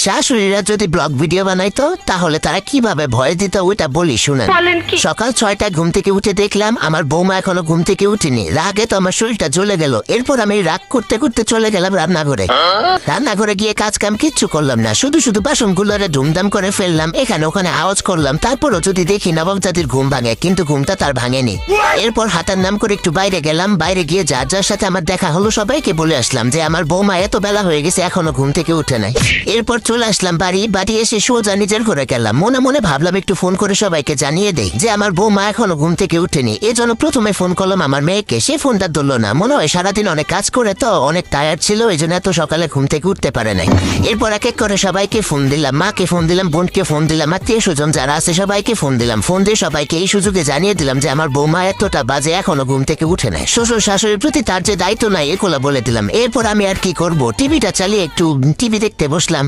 শাশুড়িরা যদি blog video বানাইতো তাহলে তারা কিভাবে ভয় দিত ওইটা বলি শুনেন। সকাল 6টায় ঘুম থেকে উঠে দেখলাম আমার বৌমা এখনো ঘুম থেকে উঠেনি। রাগে তো আমার শরীরটা জ্বলে গেল। এরপর আমি রাগ করতে করতে চলে গেলাম রান্নাঘরে। রান্নাঘরে গিয়ে কাজ কাম কিচ্ছু করলাম না, শুধু শুধু বাসনগুলোরে ধুমধাম করে ফেললাম, এখানে ওখানে আওয়াজ করলাম। তারপরও যদি দেখি নবাবজাতির ঘুম ভাঙে, কিন্তু ঘুমটা তার ভাঙেনি। এরপর হাতার নাম করে একটু বাইরে গেলাম। বাইরে গিয়ে যার যার সাথে আমার দেখা হলো সবাইকে বলে আসলাম যে আমার বৌমা এত বেলা হয়ে গেছে এখনো ঘুম থেকে উঠে নাই। এরপর চলে আসলাম বাড়ি এসে সোজা নিজের ঘরে গেলাম। মনে মনে ভাবলাম একটু ফোন করে সবাইকে জানিয়ে দেই যে আমার বৌমা এখনো ঘুম থেকে উঠেনি। এজন্য প্রথমে ফোন করলাম আমার মেয়েকে। সে ফোনটা ধরলো না, মনে হয় সারাদিন অনেক কাজ করে তো অনেক টায়ার্ড ছিল, এই জন্য এত সকালে ঘুম থেকে উঠতে পারে নাই। এরপর এক এক করে সবাইকে ফোন দিলাম, মাকে ফোন দিলাম, বোনকে ফোন দিলাম, আত্মীয় স্বজন যারা আছে সবাইকে ফোন দিলাম। ফোন দিয়ে সবাইকে এই সুযোগে জানিয়ে দিলাম যে আমার বৌমা এতটা বাজে এখনো ঘুম থেকে উঠে নাই। শ্বশুর শাশুড়ির প্রতি তার যে দায়িত্ব নাই এগুলো বলে দিলাম। এরপর আমি আর কি করব, টিভিটা চালিয়ে একটু টিভি দেখতে বসলাম।